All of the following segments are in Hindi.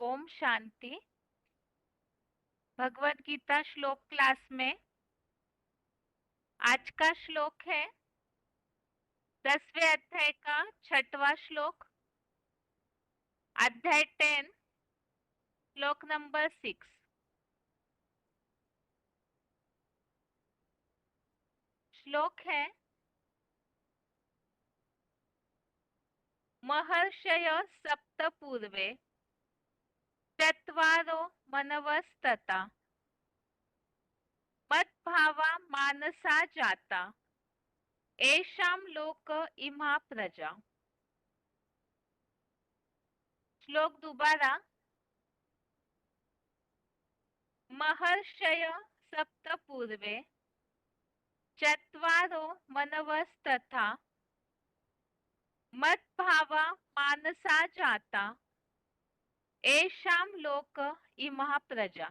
ओम शांति। भगवत गीता श्लोक क्लास में आज का श्लोक है 10वें अध्याय का 6वां श्लोक, अध्याय 10, श्लोक नंबर 6। श्लोक है महर्षय सप्त पूर्वे चत्वारो मनवस्तता मद्भावा मानसा जाता एषां लोक इमा प्रजा। श्लोक दोबारा। महर्षय सप्त पूर्वे चत्वारो मनवस्तथा मद्भावा मानसा जाता एषां लोक इमः प्रजा।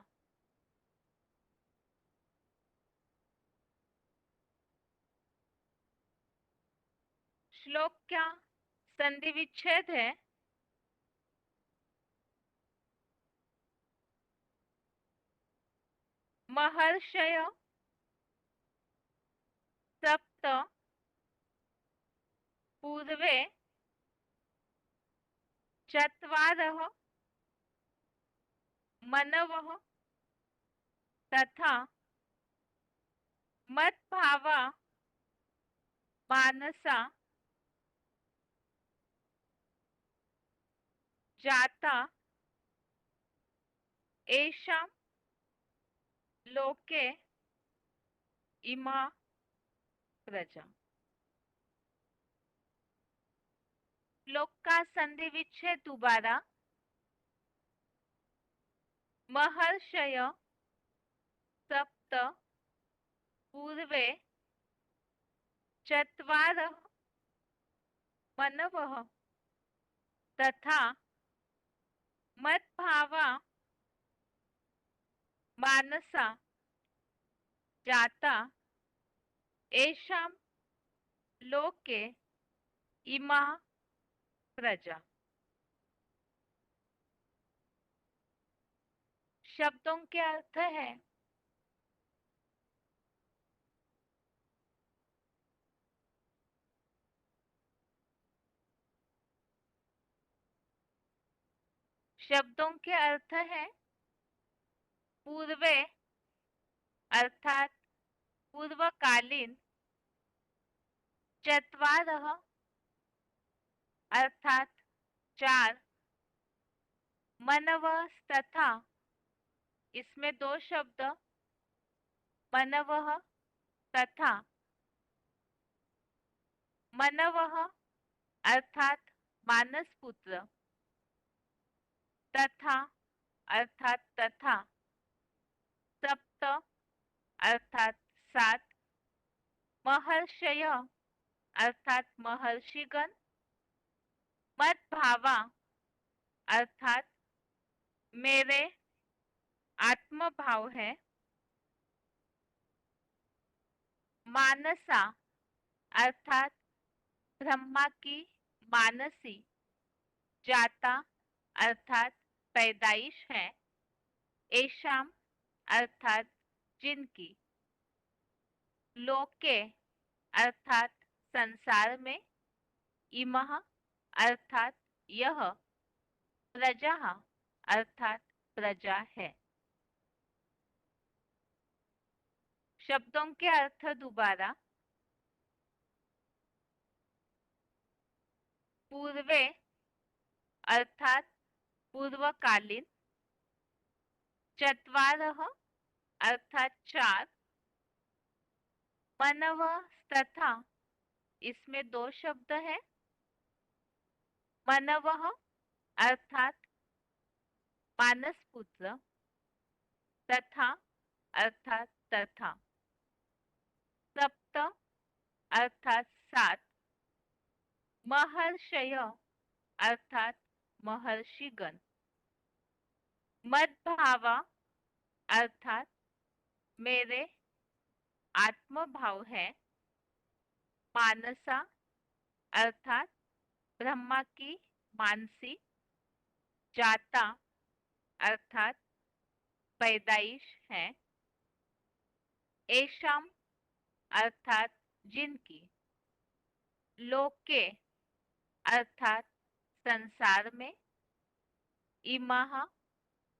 श्लोक का संधि विच्छेद है महर्षय सप्त पूर्वे चत्वारः मनवः तथा मद्भावा मानसा जाता एषां लोके इमा प्रजा। श्लोक का संधि विच्छेद दोबारा। महर्षय सप्त पूर्वे चत्वारः मनवः तथा मद्भावा मानसा जाता एषां लोके इमा प्रजा। शब्दों के अर्थ है शब्दों के अर्थ है पूर्वे अर्थात पूर्वकालीन, चत्वारः अर्थात 4, मनवः तथा इसमें 2 शब्द मनवः तथा। मनवः अर्थात मानस पुत्र, तथा अर्थात तथा, सप्त अर्थात 7, महर्षय अर्थात महर्षिगण, मद्भावा अर्थात मेरे आत्म भाव है, मानसा अर्थात ब्रह्मा की मानसी, जाता अर्थात पैदाइश है, एशाम अर्थात जिनकी, लोके अर्थात संसार में, इमह अर्थात यह, प्रजा अर्थात प्रजा है। शब्दों के अर्थ दोबारा। पूर्वे अर्थात पूर्वकालीन, चत्वारः अर्थात 4, मनव तथा इसमें 2 शब्द है, मनवः अर्थात मानस पुत्र, तथा अर्थात तथा, सप्त अर्थात 7, महर्षय अर्थात महर्षिगण, मद्भावा अर्थात मेरे आत्म भाव है, मानसा अर्थात ब्रह्मा की मानसी, जाता अर्थात पैदाइश है। एषाम अर्थात जिनकी। लोके अर्थात संसार में। इमः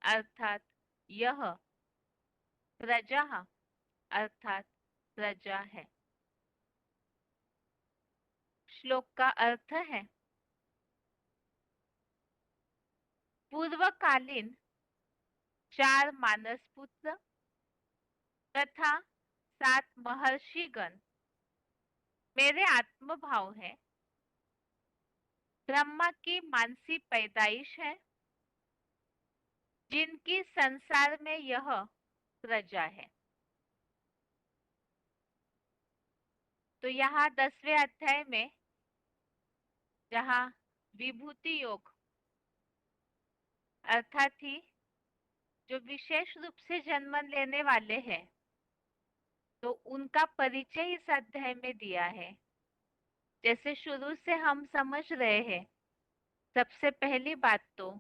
अर्थात यह। प्रजा अर्थात प्रजा है। श्लोक का अर्थ है, पूर्वकालीन 4 मानस पुत्र तथा 7 महर्षिगण मेरे आत्मभाव है। ब्रह्मा की मानसी पैदाइश है, जिनकी संसार में यह प्रजा है। तो यहाँ 10वें अध्याय में जहाँ विभूति योग अर्थात ही जो विशेष रूप से जन्म लेने वाले हैं, तो उनका परिचय इस अध्याय में दिया है। जैसे शुरू से हम समझ रहे हैं, सबसे पहली बात तो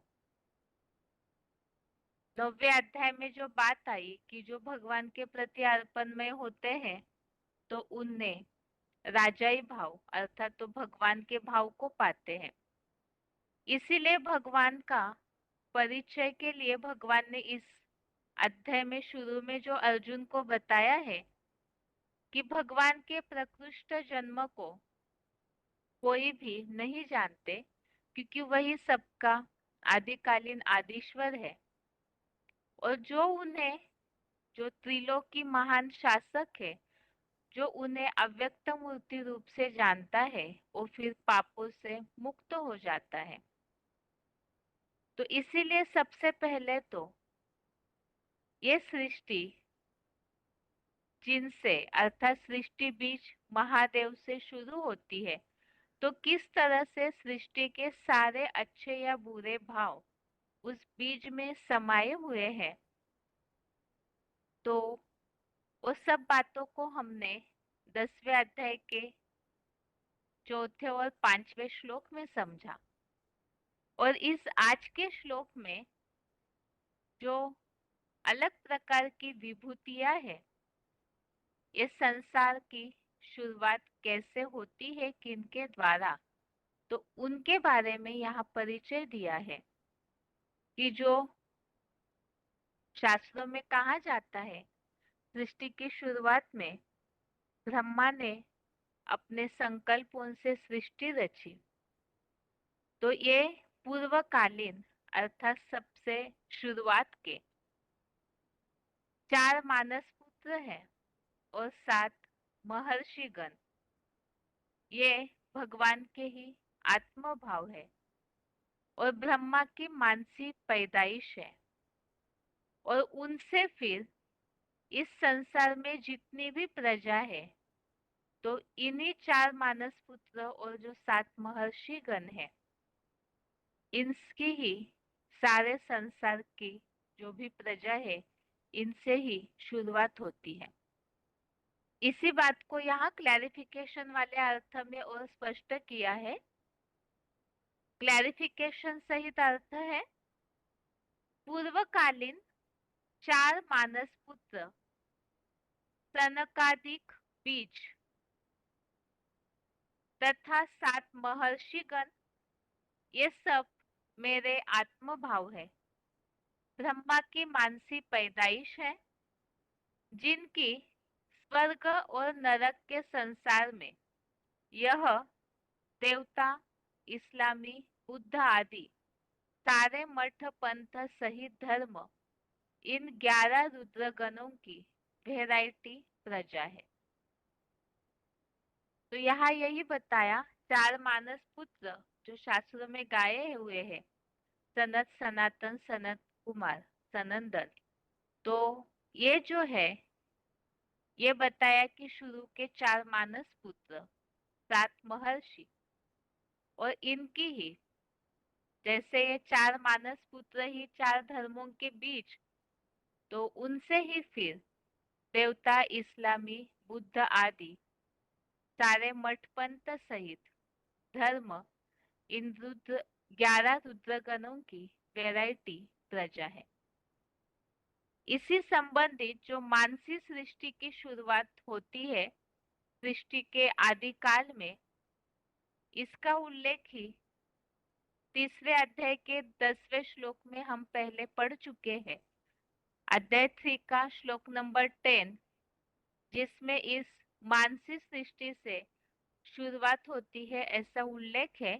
9वें अध्याय में जो बात आई कि जो भगवान के प्रति अर्पण में होते हैं, तो उनने राजाई भाव अर्थात तो भगवान के भाव को पाते हैं। इसीलिए भगवान का परिचय के लिए भगवान ने इस अध्याय में शुरू में जो अर्जुन को बताया है कि भगवान के प्रकृष्ट जन्म को कोई भी नहीं जानते, क्योंकि वही सबका आदिकालीन आदिश्वर है। और जो त्रिलोकी महान शासक है, जो उन्हें अव्यक्त मूर्ति रूप से जानता है, वो फिर पापों से मुक्त हो जाता है। तो इसीलिए सबसे पहले तो ये सृष्टि जिनसे अर्थात सृष्टि बीज महादेव से शुरू होती है, तो किस तरह से सृष्टि के सारे अच्छे या बुरे भाव उस बीज में समाये हुए हैं, तो वो सब बातों को हमने 10वें अध्याय के 4थे और 5वें श्लोक में समझा। और इस आज के श्लोक में जो अलग प्रकार की विभूतियां है, ये संसार की शुरुआत कैसे होती है, किनके द्वारा, तो उनके बारे में यहाँ परिचय दिया है कि जो शास्त्रों में कहा जाता है, सृष्टि की शुरुआत में ब्रह्मा ने अपने संकल्पों से सृष्टि रची। तो ये पूर्वकालीन अर्थात सबसे शुरुआत के 4 मानस पुत्र हैं और 7 महर्षिगण, ये भगवान के ही आत्मभाव है और ब्रह्मा की मानसी पैदाइश है। और उनसे फिर इस संसार में जितनी भी प्रजा है, तो इन्हीं 4 मानस पुत्र और जो 7 महर्षिगण है, इनकी ही सारे संसार की जो भी प्रजा है, इनसे ही शुरुआत होती है। इसी बात को यहाँ क्लैरिफिकेशन वाले अर्थ में और स्पष्ट किया है। क्लैरिफिकेशन सहित अर्थ है, पूर्वकालीन 4 मानस पुत्र सनकादिक बीज तथा 7 महर्षिगण, ये सब मेरे आत्मभाव है, ब्रह्मा की मानसी पैदाइश है, जिनकी स्वर्ग और नरक के संसार में यह देवता, इस्लामी, बुद्ध आदि सारे मठ पंथ सहित धर्म, इन 11 रुद्रगणों की वैरायटी प्रजा है। तो यहाँ यही बताया 4 मानस पुत्र जो शास्त्रों में गाये हुए हैं, सनत, सनातन, सनत कुमार, सनंदन। तो ये जो है, ये बताया कि शुरू के 4 मानस पुत्र, 7 महर्षि, और इनकी ही जैसे ये 4 मानस पुत्र ही 4 धर्मों के बीच, तो उनसे ही फिर देवता, इस्लामी, बुद्ध आदि सारे मठ पंथ सहित धर्म, इन 11 रुद्रगणों की वैरायटी प्रजा है। इसी संबंधित जो मानसी सृष्टि की शुरुआत होती है सृष्टि के आदि काल में, इसका उल्लेख ही तीसरे अध्याय के 10वें श्लोक में हम पहले पढ़ चुके हैं। अध्याय 3 का श्लोक नंबर 10, जिसमें इस मानसी सृष्टि से शुरुआत होती है, ऐसा उल्लेख है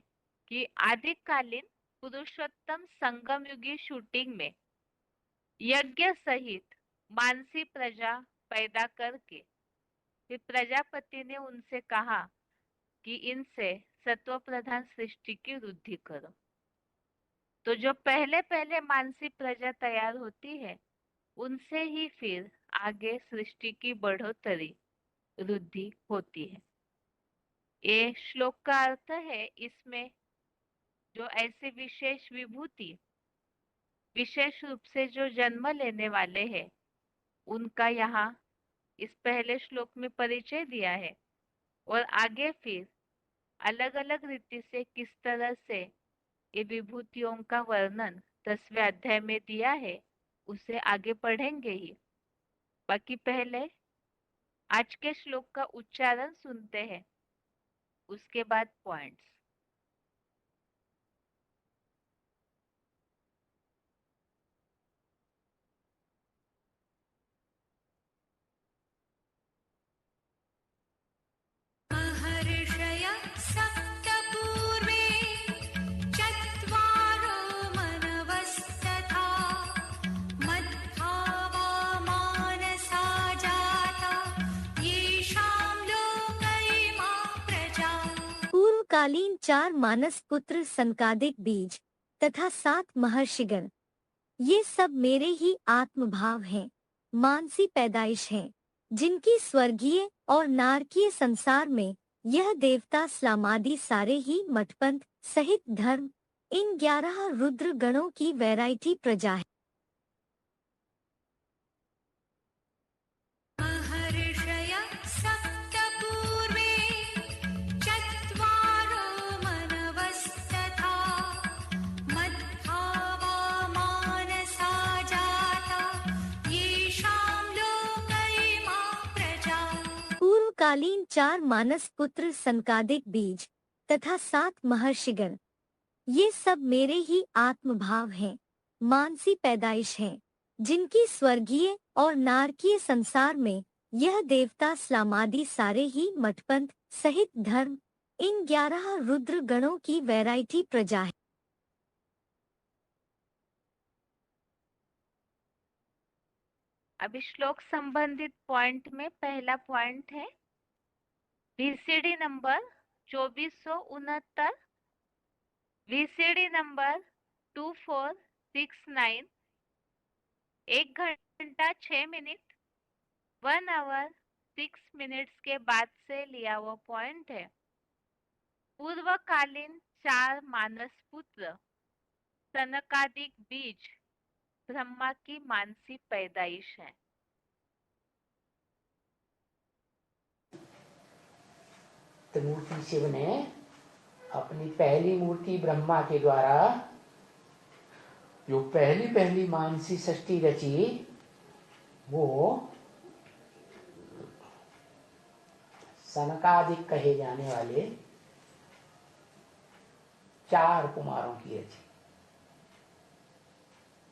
कि आदिकालीन पुरुषोत्तम संगम युगी शूटिंग में यज्ञ सहित मानसी प्रजा पैदा करके फिर प्रजापति ने उनसे कहा कि इनसे सत्व प्रधान सृष्टि की वृद्धि करो। तो जो पहले पहले मानसी प्रजा तैयार होती है, उनसे ही फिर आगे सृष्टि की बढ़ोतरी वृद्धि होती है। ये श्लोक का अर्थ है, इसमें जो ऐसे विशेष विभूति विशेष रूप से जो जन्म लेने वाले हैं, उनका यहाँ इस पहले श्लोक में परिचय दिया है और आगे फिर अलग अलग रीति से किस तरह से ये विभूतियों का वर्णन 10वें अध्याय में दिया है, उसे आगे पढ़ेंगे ही। बाकी पहले आज के श्लोक का उच्चारण सुनते हैं, उसके बाद पॉइंट्स। महर्षय सप्त पूर्वे चत्वारो मनवस्तथा मद्भावा मानसा जाता येषां लोक इमा प्रजा। पूर्वकालीन 4 मानस पुत्र सनकादिक बीज तथा 7 महर्षिगण, ये सब मेरे ही आत्मभाव हैं, मानसी पैदाइश हैं, जिनकी स्वर्गीय और नारकीय संसार में यह देवता स्लामादि सारे ही मठपंथ सहित धर्म, इन 11 रुद्र गणों की वैरायटी प्रजा है। महर्षय सप्त पूर्वे चत्वारो मनवस्तथा मद्भावा मानसा जाता येषां लोक इमा प्रजा। पूर्वकालीन 4 मानस पुत्र सनकादिक बीज तथा 7 महर्षिगण, ये सब मेरे ही आत्मभाव हैं, मानसी पैदाइश हैं, जिनकी स्वर्गीय और नारकीय संसार में यह देवता स्लामादि सारे ही मठपंथ सहित धर्म, इन 11 रुद्र गणों की वैरायटी प्रजा है। अभी श्लोक संबंधित पॉइंट में पहला पॉइंट है वीसीडी नंबर 2469, वीसीडी नंबर 2469, 1 घंटा 6 मिनट 1 आवर 6 मिनट्स के बाद से लिया हुआ पॉइंट है। पूर्वकालीन 4 मानस पुत्र सनकादिक बीज ब्रह्मा की मानसी पैदाइश है। त्रिमूर्ति शिव ने अपनी पहली मूर्ति ब्रह्मा के द्वारा जो पहली मानसी सृष्टि रची, वो सनकादिक कहे जाने वाले 4 कुमारों की रची।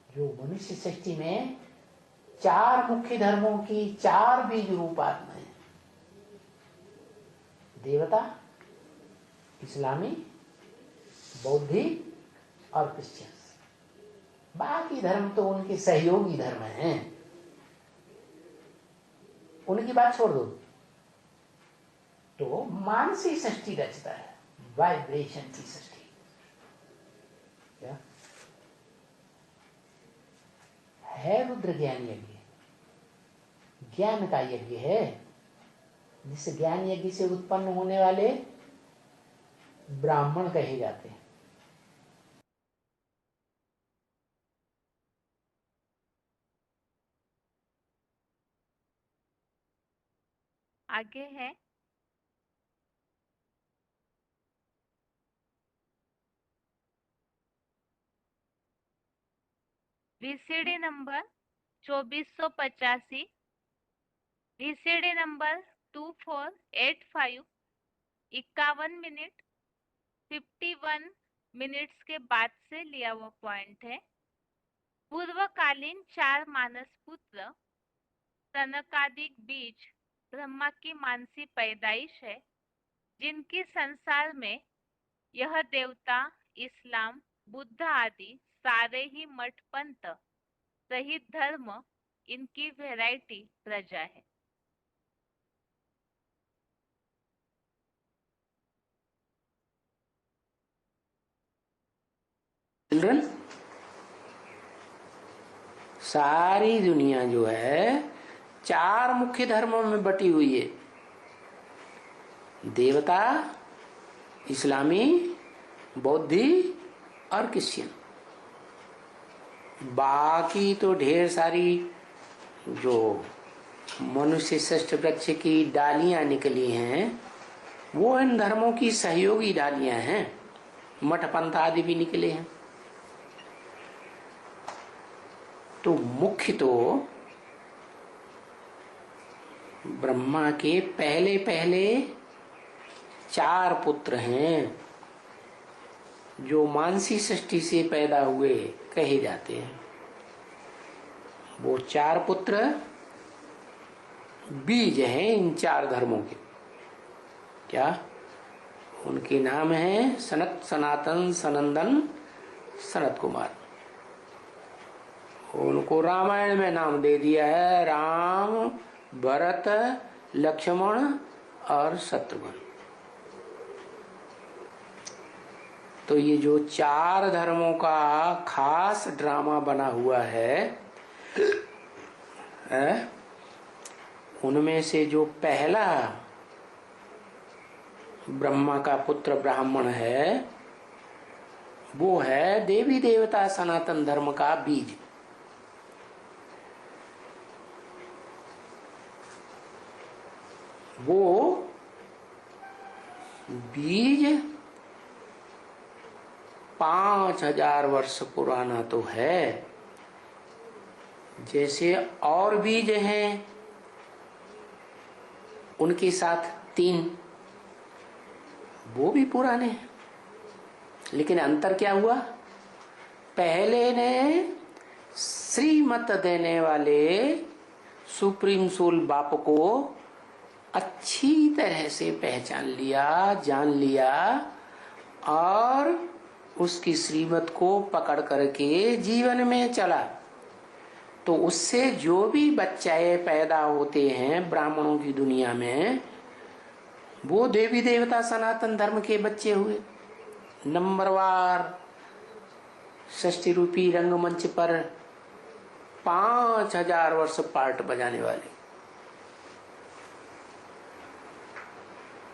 जो मनुष्य सृष्टि में 4 मुख्य धर्मों की 4 बीज रूप आत्माएं, देवता, इस्लामी, बौद्धिक और क्रिश्चियन। बाकी धर्म तो उनके सहयोगी धर्म हैं, उनकी बात छोड़ दो। तो मानसी सृष्टि रचता है, वाइब्रेशन की सृष्टि। क्या है? रुद्र ज्ञान यज्ञ, ज्ञान का यज्ञ है, जिस ज्ञान यज्ञ से उत्पन्न होने वाले ब्राह्मण कहे जाते हैं। आगे है VCD number 2485, VCD number 2485, 51 minute 51 minutes के बाद से लिया हुआ पॉइंट है। पूर्वकालीन 4 मानस पुत्र सनकादिक बीज ब्रह्मा की मानसी पैदाइश है, जिनकी संसार में यह देवता, इस्लाम, बुद्ध आदि सारे ही मठ पंथ सहित धर्म इनकी वैरायटी प्रजा है। चिल्ड्रन, सारी दुनिया जो है 4 मुख्य धर्मों में बटी हुई है। देवता, इस्लामी, बौद्धि और क्रिश्चियन। बाकी तो ढेर सारी जो मनुष्य श्रेष्ठ वृक्ष की डालियां निकली हैं वो इन धर्मों की सहयोगी डालियां हैं। मठ पंथ आदि भी निकले हैं। तो मुख्य तो ब्रह्मा के पहले पहले 4 पुत्र हैं जो मानसी सृष्टि से पैदा हुए कहे जाते हैं। वो 4 पुत्र बीज हैं इन 4 धर्मों के। क्या उनके नाम हैं? सनत, सनातन, सनंदन, सनत कुमार। उनको रामायण में नाम दे दिया है राम, भरत, लक्ष्मण और शत्रुघ्न। तो ये जो 4 धर्मों का खास ड्रामा बना हुआ है, उनमें से जो पहला ब्रह्मा का पुत्र ब्राह्मण है वो है देवी देवता सनातन धर्म का बीज। वो बीज 5000 वर्ष पुराना तो है, जैसे और बीज हैं उनके साथ 3 वो भी पुराने हैं। लेकिन अंतर क्या हुआ? पहले ने श्रीमत देने वाले सुप्रीम सोल बाप को अच्छी तरह से पहचान लिया, जान लिया और उसकी श्रीमत को पकड़ करके जीवन में चला। तो उससे जो भी बच्चे पैदा होते हैं ब्राह्मणों की दुनिया में, वो देवी देवता सनातन धर्म के बच्चे हुए। नंबरवार षष्ठी रूपी रंगमंच पर 5000 वर्ष पार्ट बजाने वाले।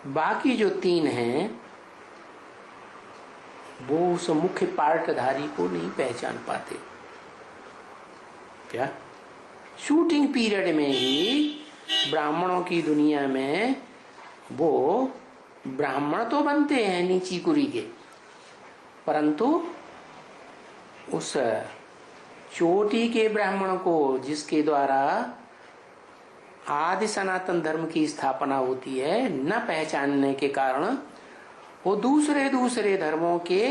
बाकी जो 3 हैं वो उस मुख्य पार्टधारी को नहीं पहचान पाते। क्या शूटिंग पीरियड में ही ब्राह्मणों की दुनिया में वो ब्राह्मण तो बनते हैं नीची कुरी के, परंतु उस चोटी के ब्राह्मण को जिसके द्वारा आदि सनातन धर्म की स्थापना होती है न पहचानने के कारण वो दूसरे दूसरे धर्मों के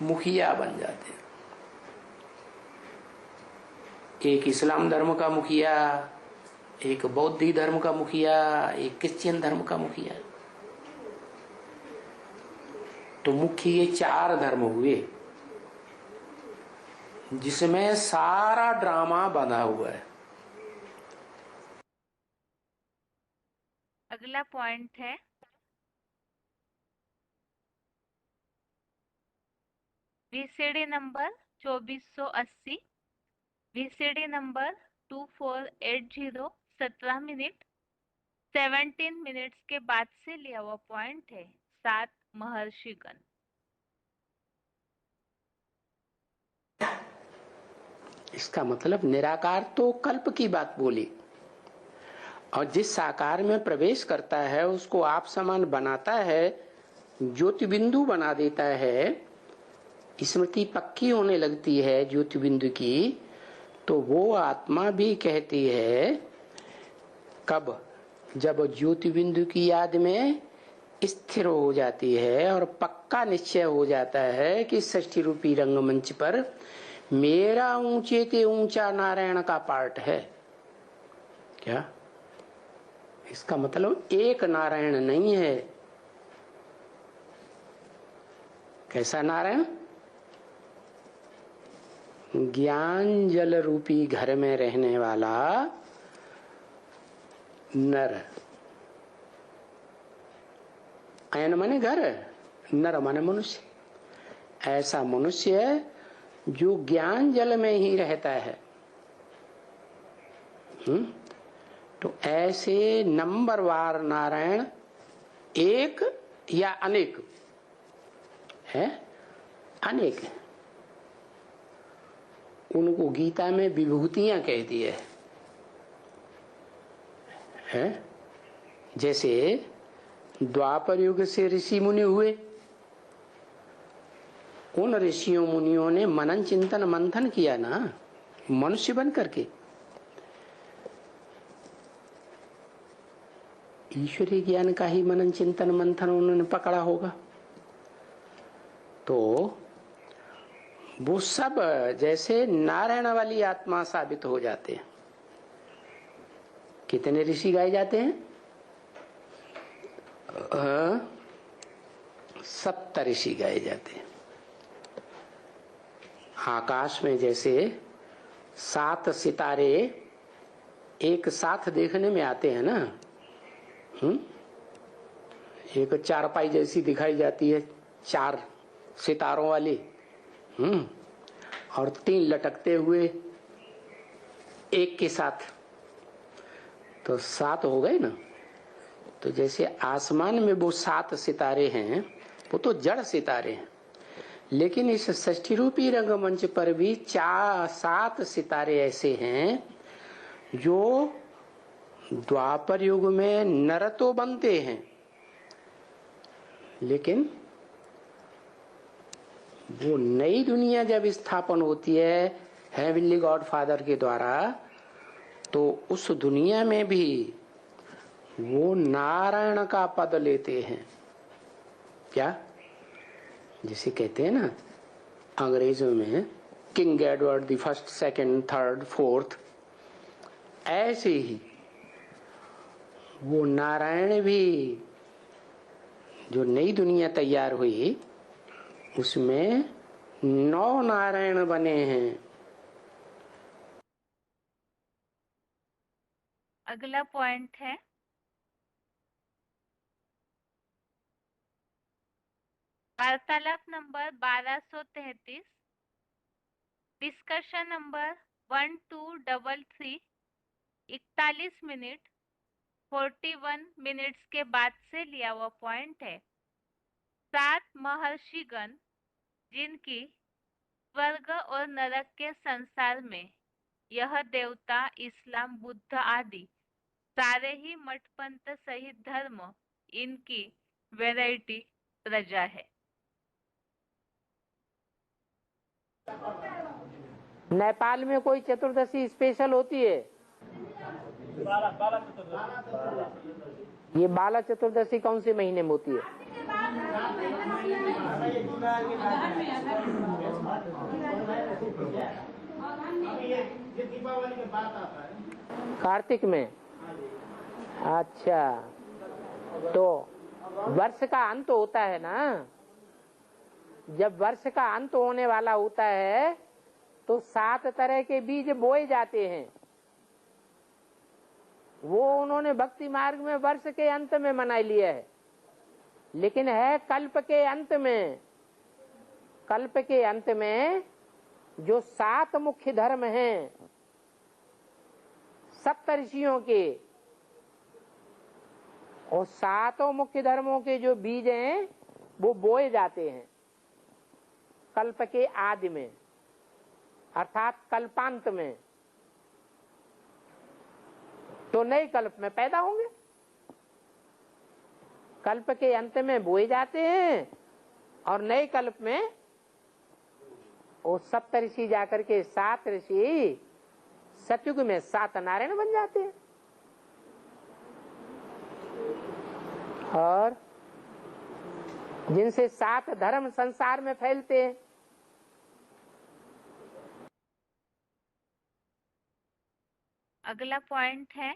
मुखिया बन जाते हैं। एक इस्लाम धर्म का मुखिया, एक बौद्ध धर्म का मुखिया, एक क्रिश्चियन धर्म का मुखिया। तो मुख्य ये 4 धर्म हुए जिसमें सारा ड्रामा बना हुआ है। अगला पॉइंट है VCD number 2480, VCD number 2480, 17 minute 17 minutes के बाद से लिया हुआ पॉइंट है 7 महर्षिगण। इसका मतलब निराकार तो कल्प की बात बोली, और जिस साकार में प्रवेश करता है उसको आप समान बनाता है, ज्योति बिंदु बना देता है, स्मृति पक्की होने लगती है ज्योति बिंदु की, तो वो आत्मा भी कहती है कब, जब ज्योति बिंदु की याद में स्थिर हो जाती है और पक्का निश्चय हो जाता है कि षष्ठी रूपी रंगमंच पर मेरा ऊंचे ते ऊंचा नारायण का पार्ट है। क्या इसका मतलब एक नारायण नहीं है। कैसा नारायण? ज्ञान जल रूपी घर में रहने वाला नर। ऐन माने घर, नर माने मनुष्य। ऐसा मनुष्य जो ज्ञान जल में ही रहता है। तो ऐसे नंबरवार नारायण एक या अनेक है? अनेक है। उनको गीता में विभूतियां कह दी है? जैसे द्वापर युग से ऋषि मुनि हुए, उन ऋषियों मुनियों ने मनन चिंतन मंथन किया ना, मनुष्य बन करके। ईश्वरीय ज्ञान का ही मनन चिंतन मंथन उन्होंने पकड़ा होगा। तो वो सब जैसे नारायण वाली आत्मा साबित हो जाते हैं। कितने ऋषि गाए जाते हैं? 7 ऋषि गाए जाते हैं। आकाश में जैसे 7 सितारे एक साथ देखने में आते हैं ना, एक चारपाई जैसी दिखाई जाती है 4 सितारों वाली, और 3 लटकते हुए एक के साथ, तो 7 हो गए ना। तो जैसे आसमान में वो 7 सितारे हैं, वो तो जड़ सितारे हैं, लेकिन इस षष्ठी रूपी रंगमंच पर भी 7 सितारे ऐसे हैं जो द्वापर युग में नर तो बनते हैं, लेकिन वो नई दुनिया जब स्थापन होती है हेवनली गॉड फादर के द्वारा, तो उस दुनिया में भी वो नारायण का पद लेते हैं। क्या? जिसे कहते हैं ना अंग्रेजों में king Edward the first, second, third, fourth, ऐसे ही वो नारायण भी जो नई दुनिया तैयार हुई उसमें 9 नारायण बने हैं। अगला पॉइंट है वार्तालाप number 1233, discussion number 1233, 41 minute 41 minutes के बाद से लिया हुआ पॉइंट है। 7 महर्षिगण जिनकी स्वर्ग और नरक के संसार में यह देवता, इस्लाम, बुद्ध आदि सारे ही मठपंथ सहित धर्म, इनकी वैरायटी प्रजा है। नेपाल में कोई चतुर्दशी स्पेशल होती है? ये बाला चतुर्दशी कौन से महीने में होती है? कार्तिक में। अच्छा, तो वर्ष का अंत होता है ना, जब वर्ष का अंत होने वाला होता है तो 7 तरह के बीज बोए जाते हैं। वो उन्होंने भक्ति मार्ग में वर्ष के अंत में मना लिया है, लेकिन है कल्प के अंत में। कल्प के अंत में जो 7 मुख्य धर्म हैं सप्तऋषियों के, और 7 मुख्य धर्मों के जो बीज हैं वो बोए जाते हैं कल्प के आदि में, अर्थात कल्पांत में। तो नए कल्प में पैदा होंगे। कल्प के अंत में बोए जाते हैं और नए कल्प में वो सप्त ऋषि जाकर के 7 ऋषि सतयुग में 7 नारायण बन जाते हैं। और जिनसे 7 धर्म संसार में फैलते हैं। अगला पॉइंट है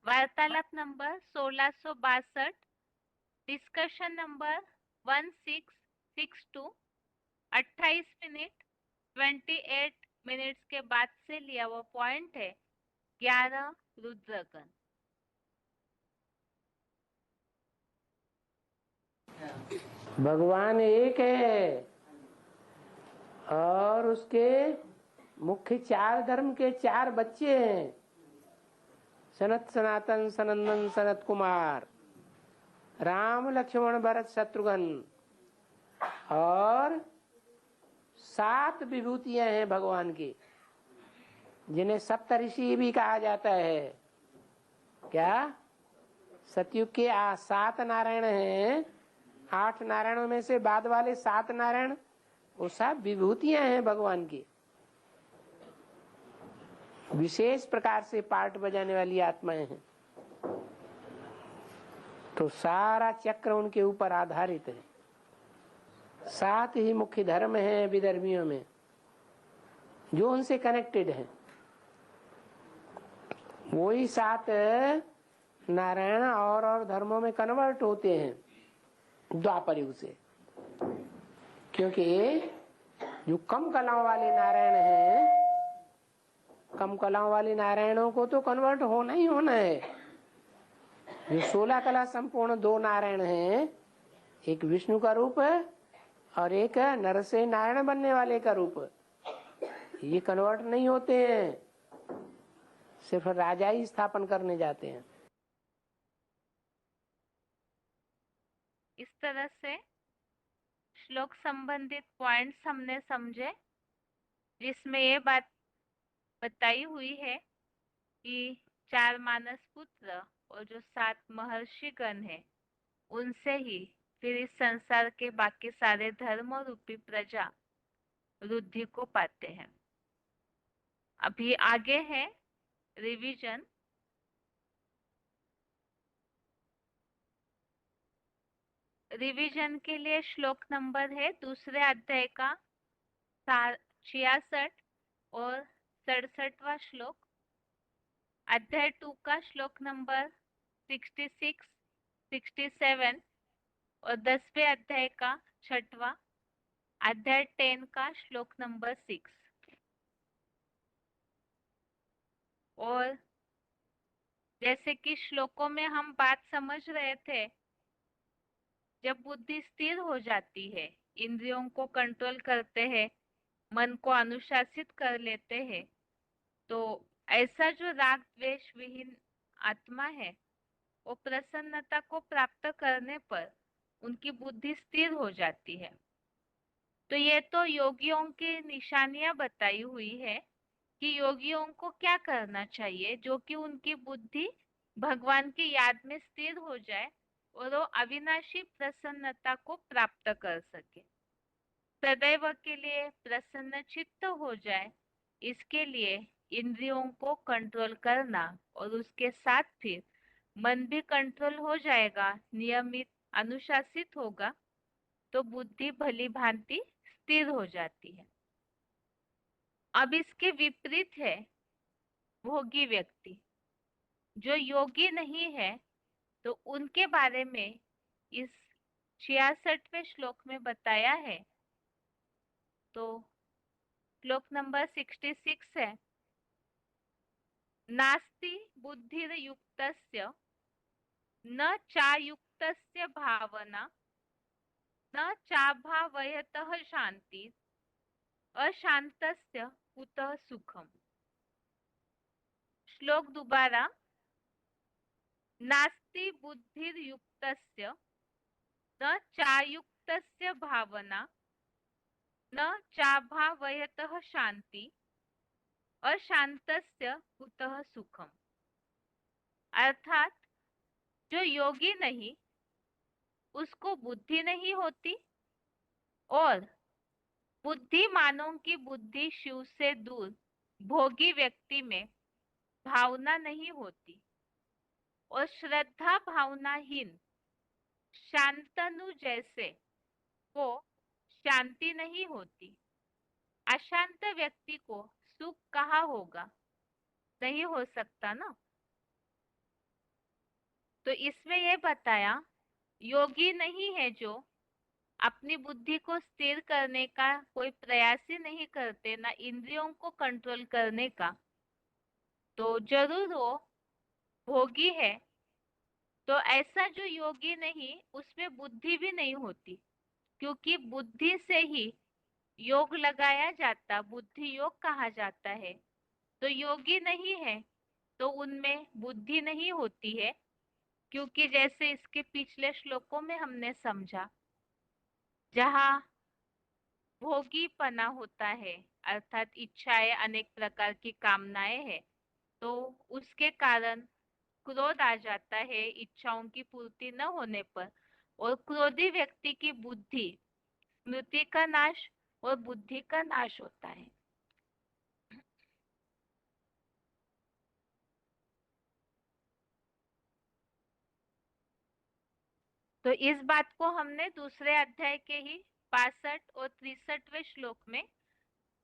वार्तालाप number 1662, discussion number 1662, 28 minute 28 minutes के बाद से लिया हुआ पॉइंट है 11 रुद्रगण। भगवान एक है और उसके मुख्य 4 धर्म के 4 बच्चे हैं, सनत सनातन सनंदन सनत कुमार, राम लक्ष्मण भरत शत्रुघ्न, और 7 विभूतियां हैं भगवान की, जिन्हें सप्तऋषि भी कहा जाता है। क्या सतयुग के 7 नारायण हैं, 8 नारायणों में से बाद वाले 7 नारायण वो सब विभूतियां हैं भगवान की, विशेष प्रकार से पार्ट बजाने वाली आत्माएं हैं। तो सारा चक्र उनके ऊपर आधारित है। 7 ही मुख्य धर्म हैं विधर्मियों में जो उनसे कनेक्टेड हैं। वही 7 नारायण और धर्मों में कन्वर्ट होते हैं द्वापर युग से, क्योंकि जो कम कलाओं वाले नारायण हैं, कम कलाओं वाले नारायणों को तो कन्वर्ट होना ही होना है। जो 16 कला संपूर्ण 2 नारायण हैं, एक विष्णु का रूप और एक नर से नारायण बनने वाले का रूप, ये कन्वर्ट नहीं होते हैं, सिर्फ राजा ही स्थापन करने जाते हैं। इस तरह से श्लोक संबंधित पॉइंट्स हमने समझे, जिसमें ये बात बताई हुई है कि 4 मानस पुत्र और जो 7 महर्षिगण हैं, उनसे ही फिर इस संसार के बाकी सारे धर्म रूपी प्रजा रुद्धि को पाते हैं। अभी आगे है रिवीजन। रिवीजन के लिए श्लोक नंबर है 2 अध्याय का 66 और 67वां श्लोक, अध्याय 2 का श्लोक नंबर 66, 67 और 10वें अध्याय का 6वां, अध्याय 10 का श्लोक नंबर 6। और जैसे कि श्लोकों में हम बात समझ रहे थे, जब बुद्धि स्थिर हो जाती है, इंद्रियों को कंट्रोल करते हैं, मन को अनुशासित कर लेते हैं, तो ऐसा जो राग द्वेष विहीन आत्मा है, वो प्रसन्नता को प्राप्त करने पर उनकी बुद्धि स्थिर हो जाती है। तो ये तो योगियों की निशानियां बताई हुई है कि योगियों को क्या करना चाहिए, जो कि उनकी बुद्धि भगवान की याद में स्थिर हो जाए और वो अविनाशी प्रसन्नता को प्राप्त कर सके, सदैव के लिए प्रसन्न चित्त हो जाए। इसके लिए इंद्रियों को कंट्रोल करना और उसके साथ फिर मन भी कंट्रोल हो जाएगा, नियमित अनुशासित होगा, तो बुद्धि भली भांति स्थिर हो जाती है। अब इसके विपरीत है भोगी व्यक्ति, जो योगी नहीं है, तो उनके बारे में इस 66वें श्लोक में बताया है। तो श्लोक नंबर 66 है, नास्ति बुद्धिर्युक्तस्य न चायुक्तस्य भावना न चाभावयतः शांति अशांतस्य कुतः सुखम। श्लोक दोबारा, नास्ति बुद्धिर्युक्तस्य न चायुक्तस्य भावना न चाभावयतः शांति अशांतस्य कुतः सुखम। अर्थात जो योगी नहीं, उसको बुद्धि नहीं होती, और बुद्धिमानों की बुद्धि शिव से दूर भोगी व्यक्ति में भावना नहीं होती, और श्रद्धा भावनाहीन शांतनु जैसे को शांति नहीं होती। अशांत व्यक्ति को सुख कहाँ होगा? नहीं हो सकता ना। तो इसमें यह बताया, योगी नहीं है जो अपनी बुद्धि को स्थिर करने का कोई प्रयास ही नहीं करते, ना इंद्रियों को कंट्रोल करने का, तो जरूर वो भोगी है। तो ऐसा जो योगी नहीं, उसमें बुद्धि भी नहीं होती, क्योंकि बुद्धि से ही योग लगाया जाता, बुद्धि योग कहा जाता है। तो योगी नहीं है तो उनमें बुद्धि नहीं होती है, क्योंकि जैसे इसके पिछले श्लोकों में हमने समझा, जहाँ भोगीपना होता है अर्थात इच्छाएं, अनेक प्रकार की कामनाएं है, तो उसके कारण क्रोध आ जाता है इच्छाओं की पूर्ति न होने पर, और क्रोधी व्यक्ति की बुद्धि, स्मृति का नाश और बुद्धि का नाश होता है। तो इस बात को हमने दूसरे अध्याय के ही 62 और 63वें श्लोक में,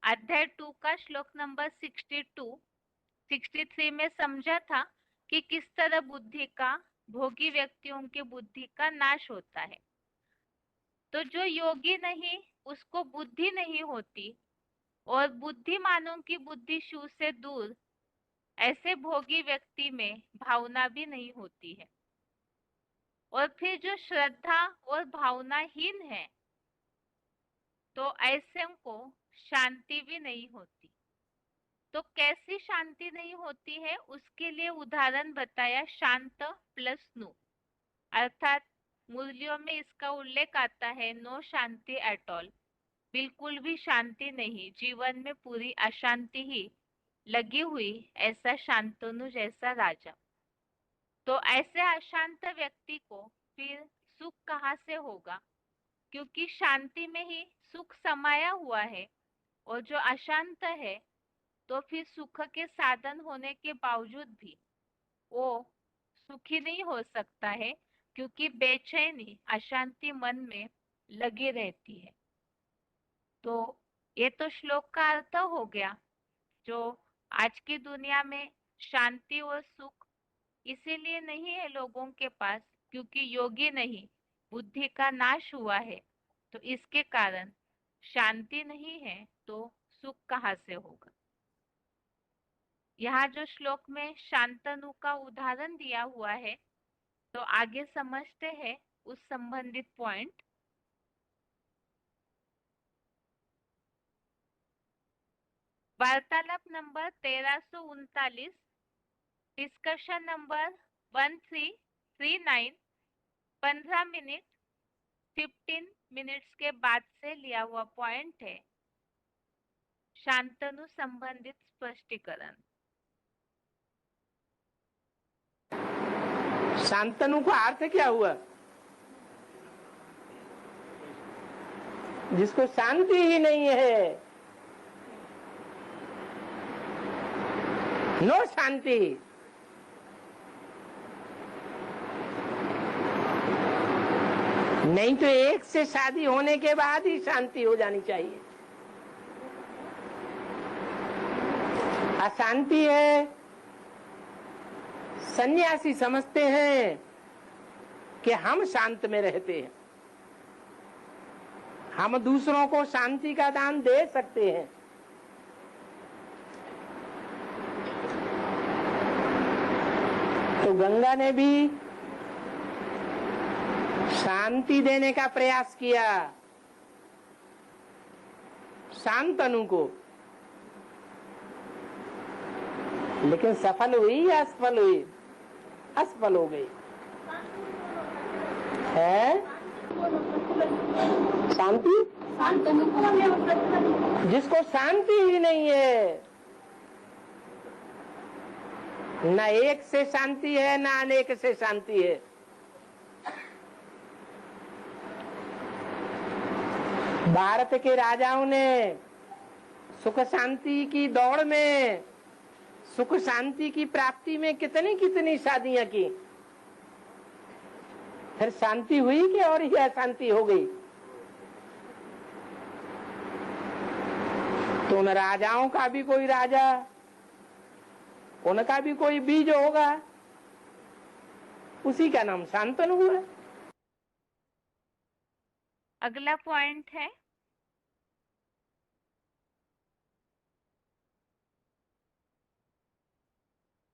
अध्याय 2 का श्लोक नंबर 62, 63 में समझा था कि किस तरह बुद्धि का, भोगी व्यक्तियों की बुद्धि का नाश होता है। तो जो योगी नहीं, उसको बुद्धि नहीं होती, और बुद्धिमानों की बुद्धि शिव से दूर ऐसे भोगी व्यक्ति में भावना भी नहीं होती है। और फिर जो श्रद्धा और भावनाहीन है, तो ऐसे को शांति भी नहीं होती। तो कैसी शांति नहीं होती है, उसके लिए उदाहरण बताया, शांत प्लस नु, अर्थात मूल्यों में इसका उल्लेख आता है, नो शांति एट ऑल, बिल्कुल भी शांति नहीं, जीवन में पूरी अशांति ही लगी हुई, ऐसा शांतनु जैसा राजा। तो ऐसे अशांत व्यक्ति को फिर सुख कहाँ से होगा? क्योंकि शांति में ही सुख समाया हुआ है, और जो अशांत है तो फिर सुख के साधन होने के बावजूद भी वो सुखी नहीं हो सकता है, क्योंकि बेचैनी, अशांति मन में लगी रहती है। तो ये तो श्लोक का अर्थ हो गया। जो आज की दुनिया में शांति और सुख इसीलिए नहीं है लोगों के पास, क्योंकि योगी नहीं, बुद्धि का नाश हुआ है, तो इसके कारण शांति नहीं है, तो सुख कहाँ से होगा? यहाँ जो श्लोक में शांतनु का उदाहरण दिया हुआ है, तो आगे समझते हैं उस संबंधित पॉइंट। वार्तालाप number 1339, discussion number 1339, 15 minute 15 minutes के बाद से लिया हुआ पॉइंट है, शांतनु संबंधित स्पष्टीकरण। शांतनु का अर्थ क्या हुआ? जिसको शांति ही नहीं है, नो शांति। नहीं तो एक से शादी होने के बाद ही शांति हो जानी चाहिए। अशांति है, सन्यासी समझते हैं कि हम शांत में रहते हैं, हम दूसरों को शांति का दान दे सकते हैं। तो गंगा ने भी शांति देने का प्रयास किया शांतनु को, लेकिन सफल हुई या असफल हुई? असफल हो गई है। शांति, जिसको शांति ही नहीं है, न एक से शांति है, न अनेक से शांति है, भारत के राजाओं ने सुख शांति की दौड़ में, सुख शांति की प्राप्ति में कितनी कितनी शादियां की, फिर शांति हुई कि और ही अशांति हो गई। तो उन राजाओं का भी कोई राजा, उनका भी कोई बीज होगा, उसी का नाम शांतनु हुआ। अगला पॉइंट है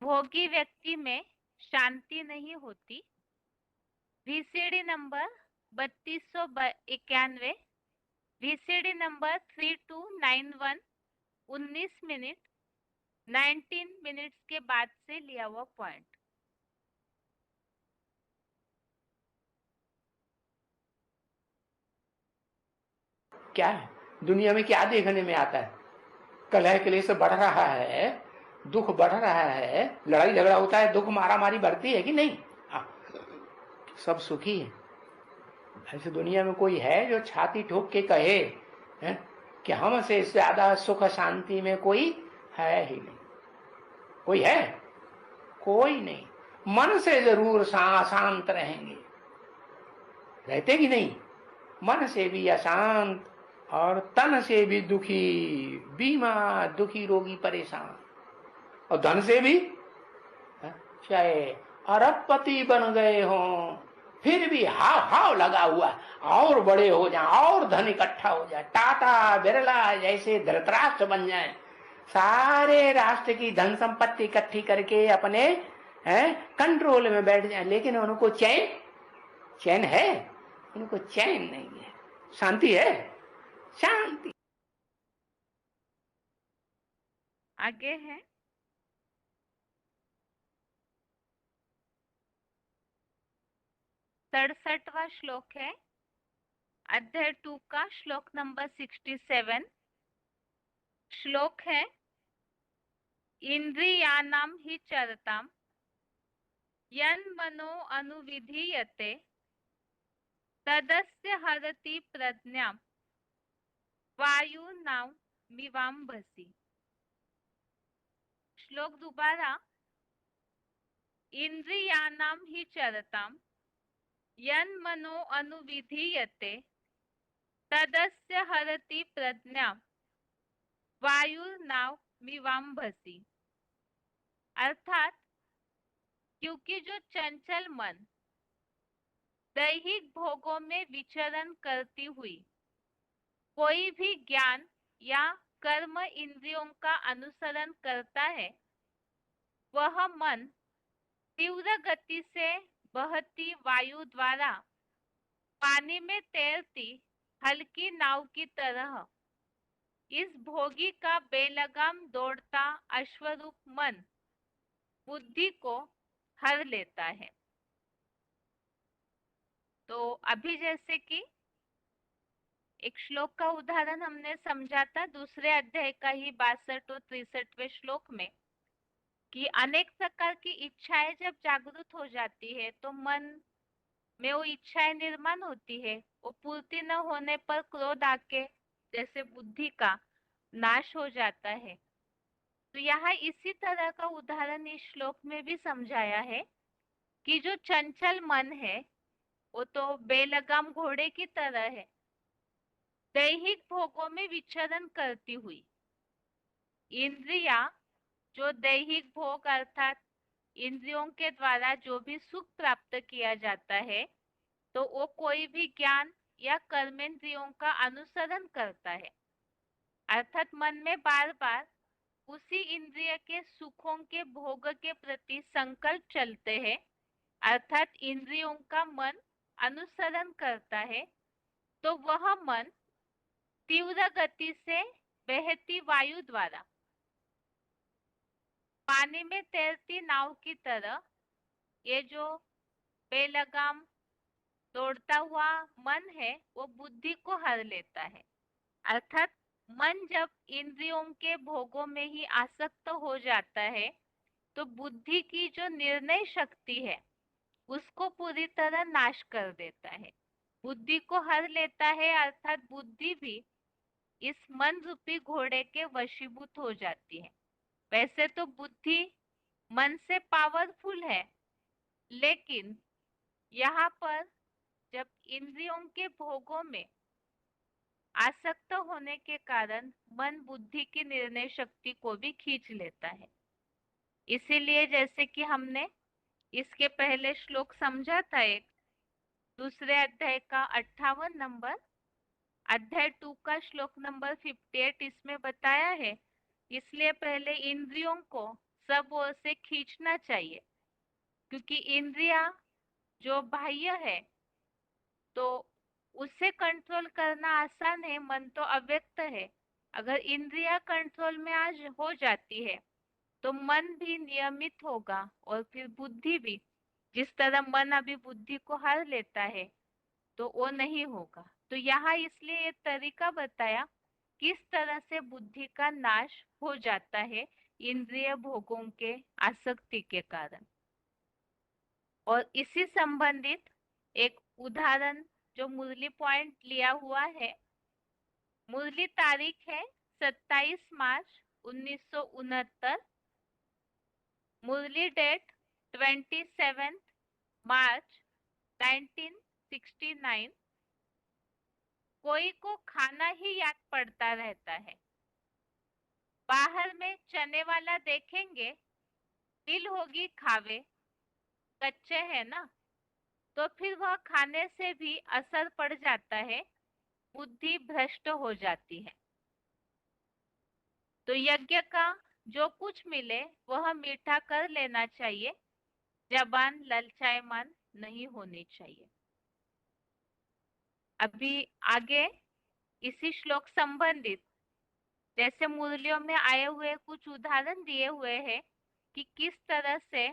भोगी व्यक्ति में शांति नहीं होती। VCD number 3291, VCD number 3291, 19 minute 19 minutes के बाद से लिया हुआ पॉइंट। क्या है दुनिया में, क्या देखने में आता है? कलह क्लेश बढ़ रहा है, दुख बढ़ रहा है, लड़ाई झगड़ा होता है, दुख मारा मारी बढ़ती है कि नहीं? सब सुखी है। ऐसे दुनिया में कोई है जो छाती ठोक के कहे है कि हमसे ज्यादा सुख शांति में कोई है ही नहीं? कोई है? कोई नहीं। मन से जरूर शांत रहेंगे, रहते कि नहीं? मन से भी अशांत और तन से भी दुखी, बीमार, दुखी, रोगी, परेशान, और धन से भी चाहे अरबपति बन गए हों, फिर भी हाव हाव लगा हुआ, और बड़े हो जाए, और धन इकट्ठा हो जाए, टाटा बिरला जैसे धृतराष्ट्र बन जाए, सारे राष्ट्र की धन संपत्ति इकट्ठी करके अपने कंट्रोल में बैठ जाए, लेकिन उनको चैन है? उनको चैन नहीं है। शांति है? शांति। आगे है 67वां श्लोक है अध्याय 2 का श्लोक नंबर 67। श्लोक है इंद्रियाणां हि चरतां यन्मनो अनुविधीयते तदस्य हरति प्रज्ञां वायुनां मिवाम्भसि। श्लोक दोबारा, इंद्रियाणां हि चरतां यन्मनो अनुविधीयते तदस्य हरति प्रज्ञां वायुर्नाव मिवाम्भसि। अर्थात क्योंकि जो चंचल मन दैहिक भोगों में विचरण करती हुई कोई भी ज्ञान या कर्म इंद्रियों का अनुसरण करता है, वह मन तीव्र गति से बहती वायु द्वारा पानी में तैरती हल्की नाव की तरह इस भोगी का बेलगाम दौड़ता अश्वरूप मन बुद्धि को हर लेता है। तो अभी जैसे कि एक श्लोक का उदाहरण हमने समझा था दूसरे अध्याय का ही 62 और 63वें श्लोक में कि अनेक प्रकार की इच्छाएं जब जागृत हो जाती है तो मन में वो इच्छाएं निर्माण होती है, वो पूर्ति न होने पर क्रोध आके जैसे बुद्धि का नाश हो जाता है। तो यहाँ इसी तरह का उदाहरण इस श्लोक में भी समझाया है कि जो चंचल मन है वो तो बेलगाम घोड़े की तरह है, दैहिक भोगों में विचरण करती हुई। इंद्रिया जो दैहिक भोग अर्थात इंद्रियों के द्वारा जो भी सुख प्राप्त किया जाता है, तो वो कोई भी ज्ञान या कर्मेंद्रियों का अनुसरण करता है, अर्थात मन में बार बार उसी इंद्रिय के सुखों के भोग के प्रति संकल्प चलते हैं, अर्थात इंद्रियों का मन अनुसरण करता है। तो वह मन तीव्र गति से बहती वायु द्वारा पानी में तैरती नाव की तरह ये जो बेलगाम दौड़ता हुआ मन है वो बुद्धि को हर लेता है। अर्थात मन जब इंद्रियों के भोगों में ही आसक्त हो जाता है तो बुद्धि की जो निर्णय शक्ति है उसको पूरी तरह नाश कर देता है। बुद्धि को हर लेता है, अर्थात बुद्धि भी इस मन रूपी घोड़े के वशीभूत हो जाती है। वैसे तो बुद्धि मन से पावरफुल है, लेकिन यहाँ पर जब इंद्रियों के भोगों में आसक्त होने के कारण मन बुद्धि की निर्णय शक्ति को भी खींच लेता है। इसीलिए जैसे कि हमने इसके पहले श्लोक समझा था, एक दूसरे अध्याय का 58 नंबर, अध्याय 2 का श्लोक नंबर 58, इसमें बताया है, इसलिए पहले इंद्रियों को सब ओर से खींचना चाहिए, क्योंकि इंद्रिया जो बाह्य है तो उसे कंट्रोल करना आसान है, मन तो अव्यक्त है। अगर इंद्रिया कंट्रोल में आज हो जाती है तो मन भी नियमित होगा, और फिर बुद्धि भी, जिस तरह मन अभी बुद्धि को हर लेता है तो वो नहीं होगा। तो यहाँ इसलिए ये तरीका बताया किस तरह से बुद्धि का नाश हो जाता है इंद्रिय भोगों के आसक्ति के कारण। और इसी संबंधित एक उदाहरण जो मुरली पॉइंट लिया हुआ है, मुरली तारीख है 27 मार्च 1969, मुरली डेट 27 मार्च 1969। कोई को खाना ही याद पड़ता रहता है। बाहर में चने वाला देखेंगे, दिल होगी खावे, कच्चे है ना, तो फिर वह खाने से भी असर पड़ जाता है, बुद्धि भ्रष्ट हो जाती है। तो यज्ञ का जो कुछ मिले वह मीठा कर लेना चाहिए, जबान ललचाएमान नहीं होनी चाहिए। अभी आगे इसी श्लोक संबंधित जैसे मुरलियों में आए हुए कुछ उदाहरण दिए हुए हैं कि किस तरह से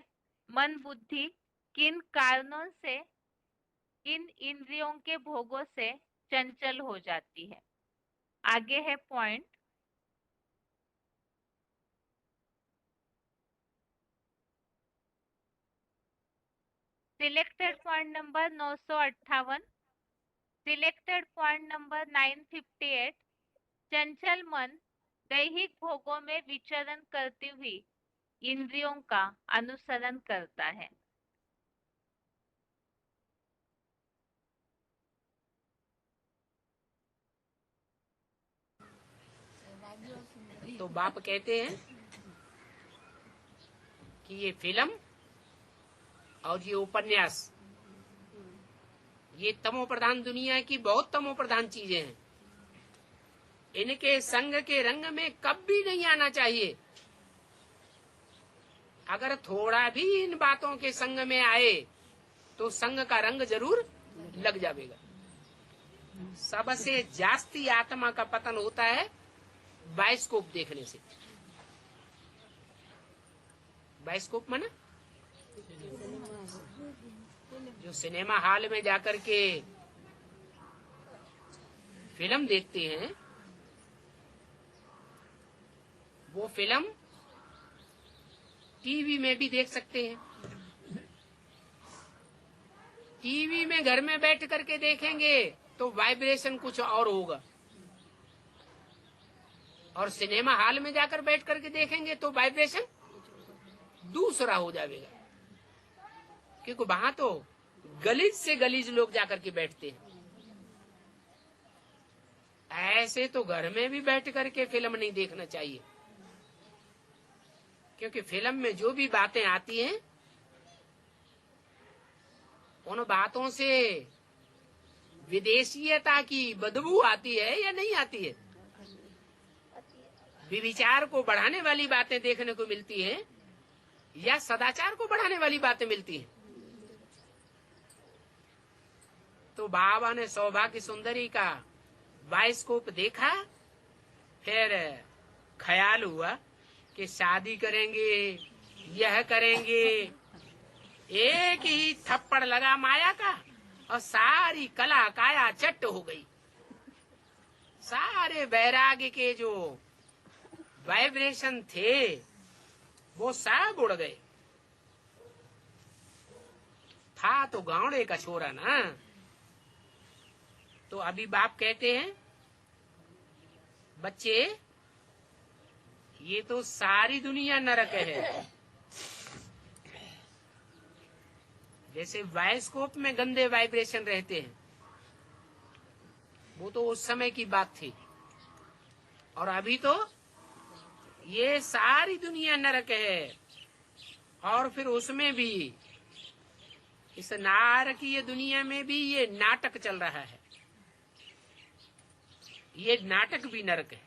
मन बुद्धि किन कारणों से इन इंद्रियों के भोगों से चंचल हो जाती है। आगे है point, selected point number 958, selected point number 958। चंचल मन दैहिक भोगों में विचरण करती हुई इंद्रियों का अनुसरण करता है। तो बाप कहते हैं कि ये फिल्म और ये उपन्यास, ये तमो प्रधान दुनिया की बहुत तमो प्रधान चीजें हैं। इनके संग के रंग में कभी नहीं आना चाहिए। अगर थोड़ा भी इन बातों के संग में आए तो संग का रंग जरूर लग जाएगा। सबसे जास्ती आत्मा का पतन होता है बायोस्कोप देखने से। बायोस्कोप माना जो सिनेमा हॉल में जाकर के फिल्म देखते हैं, वो फिल्म टीवी में भी देख सकते हैं। टीवी में घर में बैठ करके देखेंगे तो वाइब्रेशन कुछ और होगा, और सिनेमा हॉल में जाकर बैठ करके देखेंगे तो वाइब्रेशन दूसरा हो जाएगा, क्योंकि वहां तो गलीज से गलीज लोग जाकर के बैठते हैं। ऐसे तो घर में भी बैठ करके फिल्म नहीं देखना चाहिए, क्योंकि फिल्म में जो भी बातें आती हैं उन बातों से विदेशीयता की बदबू आती है या नहीं आती है। विचार को बढ़ाने वाली बातें देखने को मिलती है या सदाचार को बढ़ाने वाली बातें मिलती हैं। तो बाबा ने सौभाग्य सुंदरी का बायोस्कोप देखा, फिर ख्याल हुआ कि शादी करेंगे, यह करेंगे। एक ही थप्पड़ लगा माया का और सारी कला काया चट्ट हो गई। सारे वैराग्य के जो वाइब्रेशन थे वो सब उड़ गए। था तो गावड़े का छोरा ना, तो अभी बाप कहते हैं बच्चे ये तो सारी दुनिया नरक है। जैसे वाइस्कोप में गंदे वाइब्रेशन रहते हैं, वो तो उस समय की बात थी, और अभी तो ये सारी दुनिया नरक है। और फिर उसमें भी, इस नारकीय दुनिया में भी ये नाटक चल रहा है, ये नाटक भी नरक है।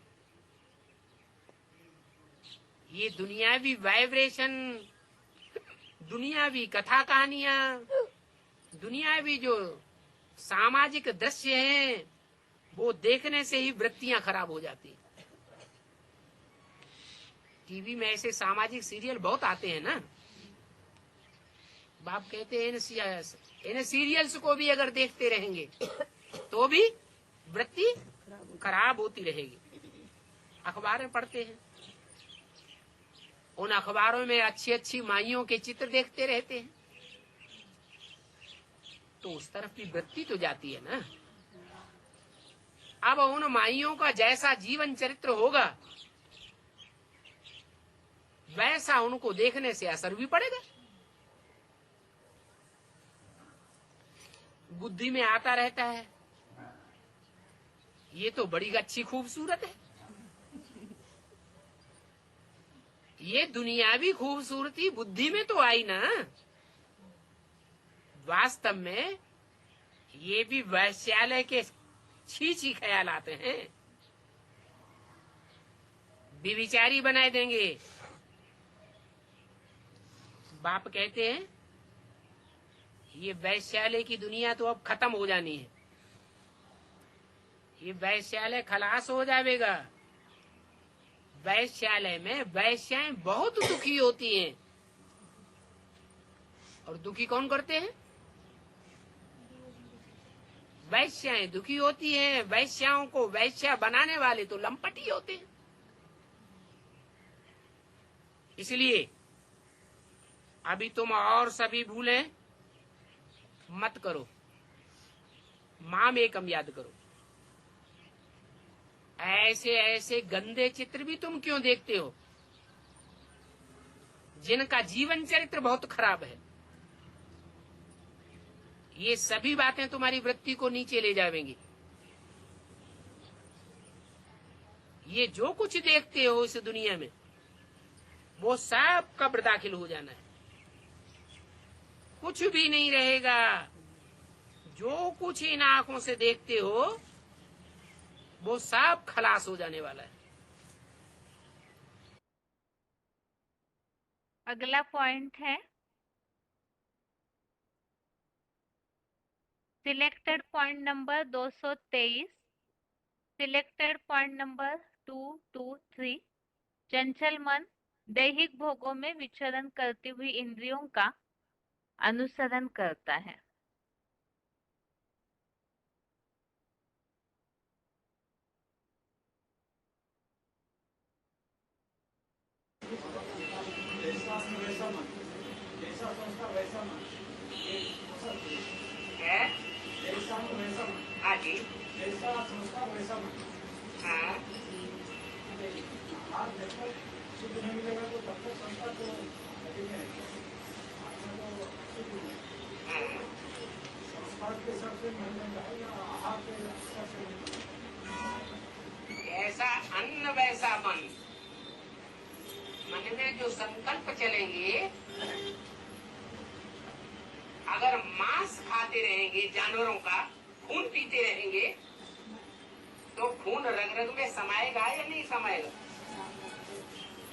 ये दुनियावी वाइब्रेशन, दुनियावी कथा कहानियां, दुनियावी जो सामाजिक दृश्य हैं, वो देखने से ही वृत्तियां खराब हो जाती हैं। टीवी में ऐसे सामाजिक सीरियल बहुत आते हैं ना, बाप कहते हैं इन सीरियल्स को भी अगर देखते रहेंगे तो भी वृत्ति खराब होती रहेगी। अखबारें पढ़ते हैं, उन अखबारों में अच्छी अच्छी माइयों के चित्र देखते रहते हैं, तो उस तरफ की वृत्ति तो जाती है ना। अब उन माइयों का जैसा जीवन चरित्र होगा, वैसा उनको देखने से असर भी पड़ेगा। बुद्धि में आता रहता है ये तो बड़ी अच्छी खूबसूरत है। ये दुनियावी खूबसूरती बुद्धि में तो आई ना, वास्तव में ये भी वैश्यालय के छी ख्याल आते हैं, विचारी बनाए देंगे। बाप कहते हैं ये वैश्यालय की दुनिया तो अब खत्म हो जानी है, ये वैश्यालय खलास हो जाएगा। वैश्यालय में वैश्याएं बहुत दुखी होती हैं, और दुखी कौन करते हैं? वैश्याएं दुखी होती हैं। वैश्याओं को वैश्या बनाने वाले तो लंपट ही होते हैं। इसलिए अभी तुम और सभी भूलें मत करो, माम एकम याद करो। ऐसे ऐसे गंदे चित्र भी तुम क्यों देखते हो जिनका जीवन चरित्र बहुत खराब है? ये सभी बातें तुम्हारी वृत्ति को नीचे ले जाएंगी। ये जो कुछ देखते हो इस दुनिया में, वो सब कब्र दाखिल हो जाना है, कुछ भी नहीं रहेगा। जो कुछ इन आंखों से देखते हो वो सब खलास हो जाने वाला है। अगला पॉइंट है selected point number 223, selected point number 223। चंचल मन दैहिक भोगों में विचरण करती हुई इंद्रियों का अनुसरण करता है। ऐसा अन्न वैसा मन, मन में जो संकल्प चलेंगे, अगर मांस खाते रहेंगे, जानवरों का खून पीते रहेंगे, तो खून रग रग में समाएगा या नहीं समाएगा?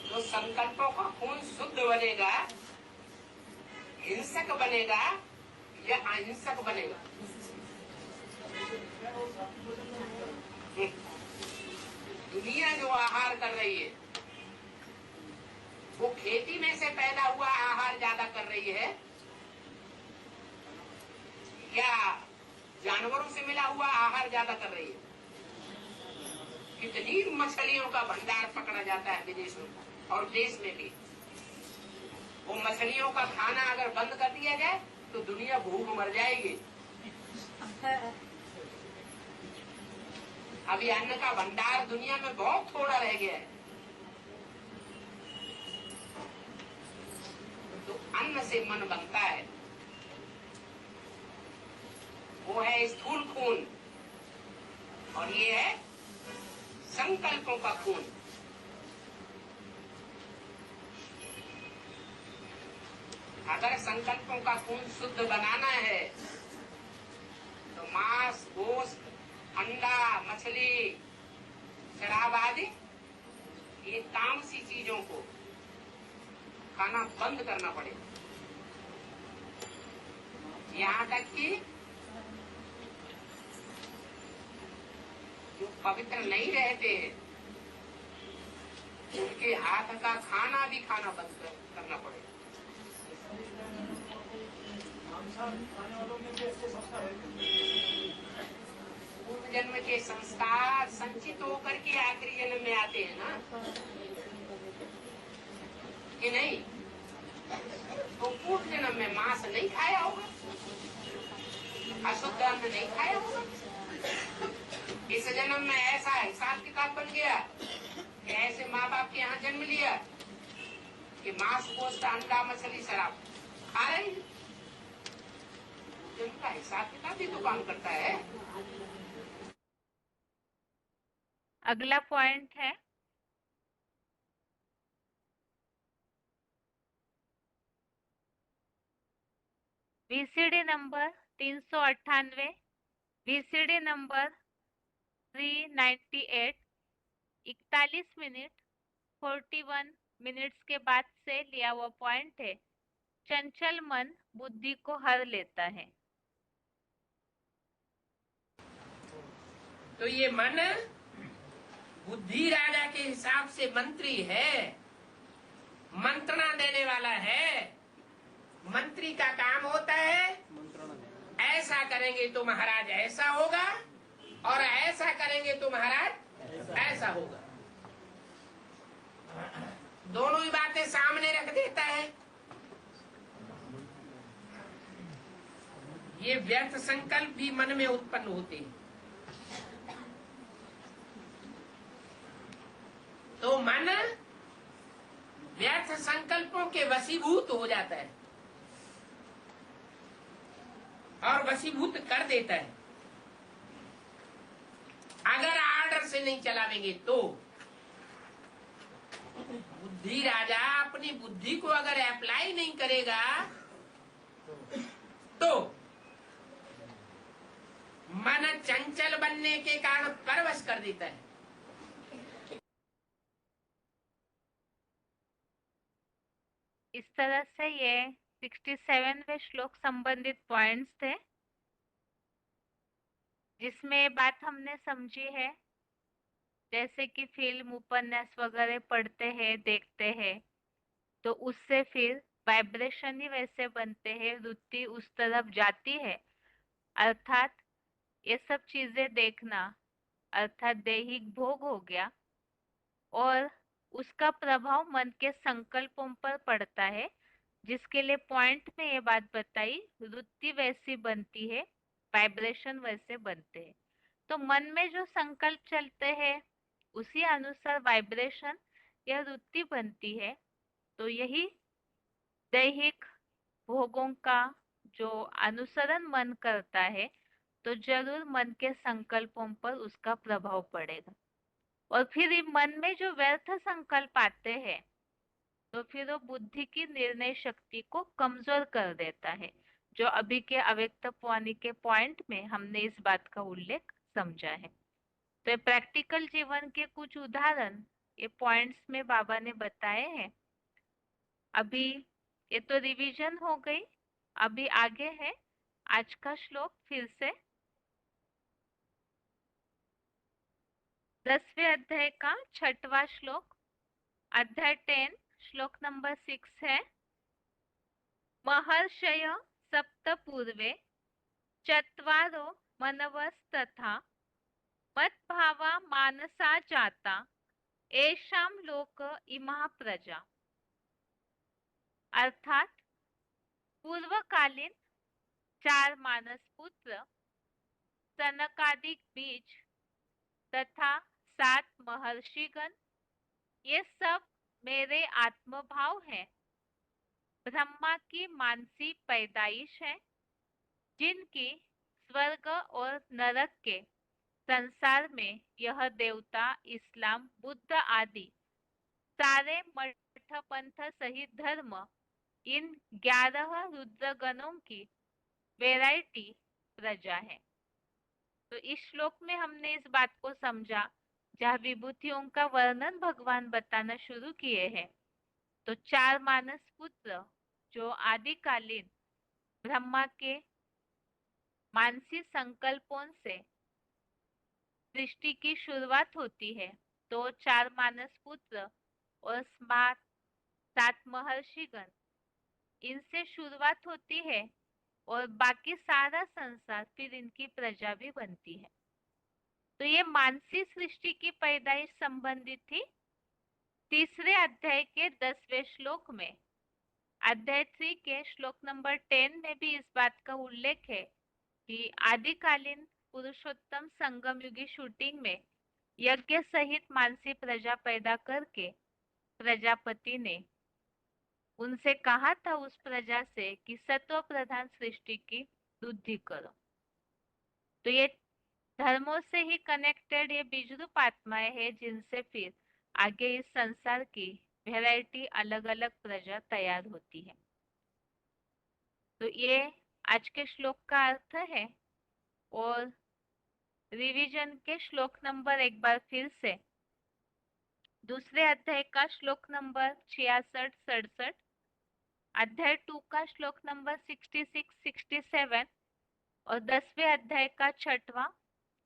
तो संकल्पों का खून शुद्ध बनेगा, हिंसक बनेगा या अहिंसक बनेगा? दुनिया जो आहार कर रही है, वो खेती में से पैदा हुआ आहार ज्यादा कर रही है या जानवरों से मिला हुआ आहार ज्यादा कर रही है? कितनी मछलियों का भंडार पकड़ा जाता है विदेश में और देश में भी। वो मछलियों का खाना अगर बंद कर दिया जाए तो दुनिया भूख मर जाएगी। अभी अन्न का भंडार दुनिया में बहुत थोड़ा रह गया है। तो अन्न से मन बनता है, वो है स्थूल खून, और ये है संकल्पों का खून। अगर संकल्पों का खून शुद्ध बनाना है तो मांस, गोश्त, अंडा, मछली, शराब आदि ये तामसी चीजों को खाना बंद करना पड़ेगा। यहाँ तक कि जो पवित्र नहीं रहते हैं उनके हाथ का खाना भी खाना बंद करना पड़ेगा। पूर्व जन्म के संस्कार संचित होकर के आखिरी जन्म में आते हैं ना, कि नहीं? तो पूर्व जन्म में मांस नहीं खाया होगा, अशुद्ध अन्न नहीं खाया होगा। इस जन्म में ऐसा हिसाब किताब बन गया कि ऐसे माँ बाप के यहाँ जन्म लिया कि मांस, गोश्त, अंडा, मछली, शराब खा रहे हैं। उनका हिसाब किताब भी तो काम करता है। अगला पॉइंट है VCD number 398, VCD number 398, 41 minute 41 minutes के बाद से लिया हुआ पॉइंट है। चंचल मन बुद्धि को हर लेता है। तो ये मन बुद्धि राजा के हिसाब से मंत्री है, मंत्रणा देने वाला है। मंत्री का काम होता है ऐसा करेंगे तो महाराज ऐसा होगा, और ऐसा करेंगे तो महाराज ऐसा होगा। दोनों ही बातें सामने रख देता है। ये व्यर्थ संकल्प भी मन में उत्पन्न होते हैं। तो मन व्यर्थ संकल्पों के वशीभूत हो जाता है और वशीभूत कर देता है। अगर आर्डर से नहीं चलावेंगे तो बुद्धि राजा अपनी बुद्धि को अगर अप्लाई नहीं करेगा तो मन चंचल बनने के कारण परवश कर देता है। इस तरह से ये 67वें श्लोक संबंधित पॉइंट्स थे, जिसमें ये बात हमने समझी है। जैसे कि फिल्म, उपन्यास वगैरह पढ़ते हैं, देखते हैं, तो उससे फिर वाइब्रेशन ही वैसे बनते हैं, वृत्ति उस तरफ जाती है। अर्थात ये सब चीजें देखना अर्थात दैहिक भोग हो गया, और उसका प्रभाव मन के संकल्पों पर पड़ता है, जिसके लिए पॉइंट में ये बात बताई, वृत्ति वैसी बनती है, वाइब्रेशन वैसे बनते हैं। तो मन में जो संकल्प चलते हैं उसी अनुसार वाइब्रेशन या वृत्ति बनती है। तो यही दैहिक भोगों का जो अनुसरण मन करता है, तो जरूर मन के संकल्पों पर उसका प्रभाव पड़ेगा। और फिर ये मन में जो व्यर्थ संकल्प आते हैं तो फिर वो बुद्धि की निर्णय शक्ति को कमजोर कर देता है, जो अभी के अव्यक्त वाणी के पॉइंट में हमने इस बात का उल्लेख समझा है। तो ये प्रैक्टिकल जीवन के कुछ उदाहरण ये पॉइंट्स में बाबा ने बताए हैं। अभी ये तो रिवीजन हो गई, अभी आगे है आज का श्लोक। फिर से 10वें अध्याय का 6वां श्लोक, अध्याय 10 श्लोक नंबर 6 है। महर्षय सप्त पूर्वे चत्वारो मनवस्तथा मद्भावा मानसा जाता एषां लोक इमा प्रजा। अर्थात पूर्वकालीन 4 मानस पुत्र सनकादिक बीज तथा 7 महर्षिगण, ये सब मेरे आत्मभाव हैं। ब्रह्मा की मानसी पैदाइश है, जिनकी स्वर्ग और नरक के संसार में यह देवता, इस्लाम, बुद्ध आदि सारे मठ पंथ सहित धर्म, इन 11 रुद्रगणों की वैरायटी प्रजा है। तो इस श्लोक में हमने इस बात को समझा, जहाँ विभूतियों का वर्णन भगवान बताना शुरू किए हैं, तो 4 मानस पुत्र जो आदिकालीन ब्रह्मा के मानसी संकल्पों से सृष्टि की शुरुआत होती है, तो 4 मानस पुत्र और 7 महर्षिगण, इनसे शुरुआत होती है और बाकी सारा संसार फिर इनकी प्रजा भी बनती है। तो ये मानसी सृष्टि की पैदाइश संबंधित थी। तीसरे अध्याय के 10वें श्लोक में, अध्याय 3 के श्लोक नंबर 10 में भी इस बात का उल्लेख है कि आदिकालीन पुरुषोत्तम संगम युगी शूटिंग में यज्ञ सहित मानसी प्रजा पैदा करके प्रजापति ने उनसे कहा था उस प्रजा से कि सत्व प्रधान सृष्टि की वृद्धि करो। तो ये धर्मों से ही कनेक्टेड ये बीजरूप आत्माएं हैं, जिनसे फिर आगे इस संसार की वैरायटी अलग अलग प्रजा तैयार होती है। तो ये आज के श्लोक का अर्थ है। और रिवीजन के श्लोक नंबर एक बार फिर से, दूसरे अध्याय का श्लोक नंबर 66-67, अध्याय 2 का श्लोक नंबर 66-67 और 10वें अध्याय का 6वां,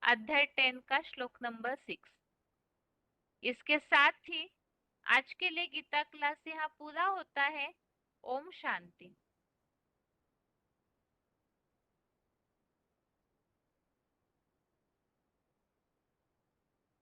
अध्याय 10 का श्लोक नंबर 6। इसके साथ ही आज के लिए गीता क्लास यहाँ पूरा होता है। ओम शांति।